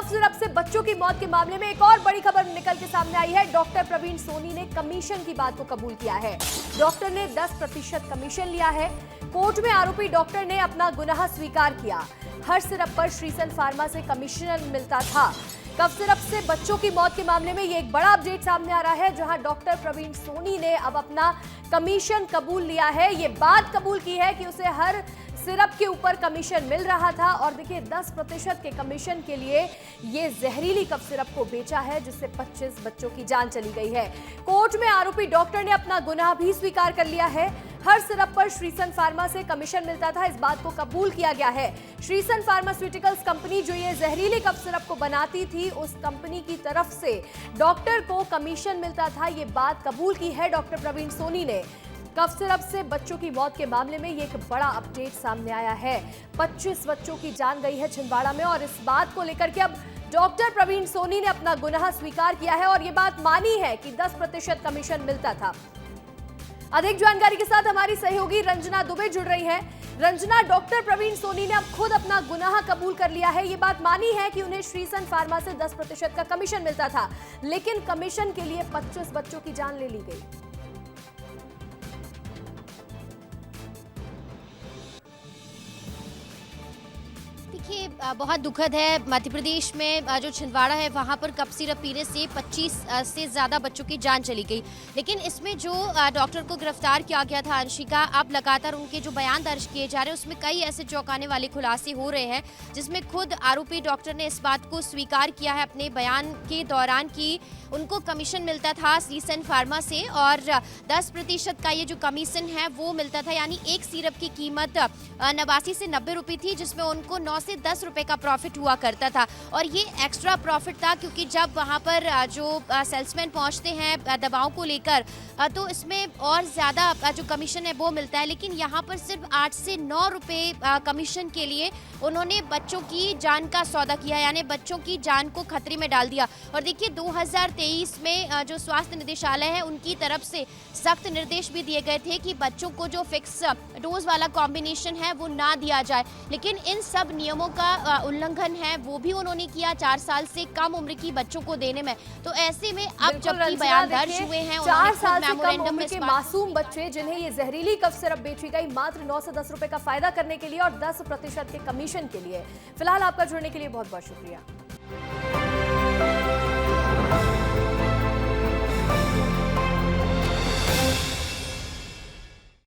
Cough syrup से बच्चों की मौत के मामले में एक और बड़ी खबर निकल के सामने आई है। डॉक्टर प्रवीण सोनी ने कमीशन की बात को कबूल किया है। डॉक्टर ने 10% कमीशन लिया है। कोर्ट में आरोपी डॉक्टर ने अपना गुनाह स्वीकार किया। हर सिरप पर श्रीसन फार्मा से कमीशन मिलता था। कफ सिरप से बच्चों की मौत के मामले में ये एक बड़ा अपडेट सामने आ रहा है, जहां डॉक्टर प्रवीण सोनी ने अब अपना कमीशन कबूल लिया है। ये बात कबूल की है कि उसे हर सिरप के ऊपर कमीशन मिल रहा था और देखिए 10% के कमीशन के लिए ये जहरीली कफ सिरप को बेचा है, जिससे 25 बच्चों की जान चली गई है। कोर्ट में आरोपी डॉक्टर ने अपना गुनाह भी स्वीकार कर लिया है। हर सिरप पर श्रीसन फार्मा से कमीशन मिलता था, इस बात को कबूल किया गया है। श्रीसन फार्मास्यूटिकल्स कंपनी जो ये जहरीली कफ सिरप को बनाती थी, उस कंपनी की तरफ से डॉक्टर को कमीशन मिलता था, ये बात कबूल की है डॉक्टर प्रवीण सोनी ने। कफ सिरप से बच्चों की मौत के मामले में ये एक बड़ा अपडेट सामने आया है। 25 बच्चों की जान गई है छिंदवाड़ा में और इस बात को लेकर के अब डॉक्टर प्रवीण सोनी ने अपना गुनाह स्वीकार किया है और ये बात मानी है कि 10% कमीशन मिलता था। अधिक जानकारी के साथ हमारी सहयोगी रंजना दुबे जुड़ रही है। रंजना, डॉक्टर प्रवीण सोनी ने अब खुद अपना गुनाह कबूल कर लिया है। ये बात मानी है कि उन्हें श्रीसन फार्मा से 10% का कमीशन मिलता था, लेकिन कमीशन के लिए 25 बच्चों की जान ले ली गई। देखिए, बहुत दुखद है। मध्य प्रदेश में जो छिंदवाड़ा है वहाँ पर कफ सिरप पीने से 25 से ज़्यादा बच्चों की जान चली गई। लेकिन इसमें जो डॉक्टर को गिरफ्तार किया गया था अंशिका, अब लगातार उनके जो बयान दर्ज किए जा रहे हैं उसमें कई ऐसे चौंकाने वाले खुलासे हो रहे हैं, जिसमें खुद आरोपी डॉक्टर ने इस बात को स्वीकार किया है अपने बयान के दौरान कि उनको कमीशन मिलता था श्रीसन फार्मा से और 10% का ये जो कमीशन है वो मिलता था। यानी एक सिरप की कीमत 89 से 90 रुपये थी, जिसमें उनको 9 से 10 रुपए का प्रॉफिट हुआ करता था। और ये एक्स्ट्रा प्रॉफिट था क्योंकि जब वहाँ पर जो सेल्समैन पहुँचते हैं दवाओं को लेकर, तो इसमें और ज़्यादा जो कमीशन है वो मिलता है। लेकिन यहाँ पर सिर्फ 8 से 9 रुपए कमीशन के लिए उन्होंने बच्चों की जान का सौदा किया, यानी बच्चों की जान को खतरे में डाल दिया। और देखिए 2023 में जो स्वास्थ्य निदेशालय है उनकी तरफ से सख्त निर्देश भी दिए गए थे कि बच्चों को जो फिक्स डोज वाला कॉम्बिनेशन है वो ना दिया जाए, लेकिन इन सब नियमों का उल्लंघन है वो भी उन्होंने किया 4 साल से कम उम्र की बच्चों को देने में। तो ऐसे में अब जबकि बयान दर्ज हुए हैं, 4 साल से कम उम्र के मासूम बच्चे जिन्हें ये जहरीली कफ सिरप बेची गई मात्र 9 से 10 रुपए का फायदा करने के लिए और 10% के कमीशन के लिए। फिलहाल आपका जुड़ने के लिए बहुत बहुत शुक्रिया।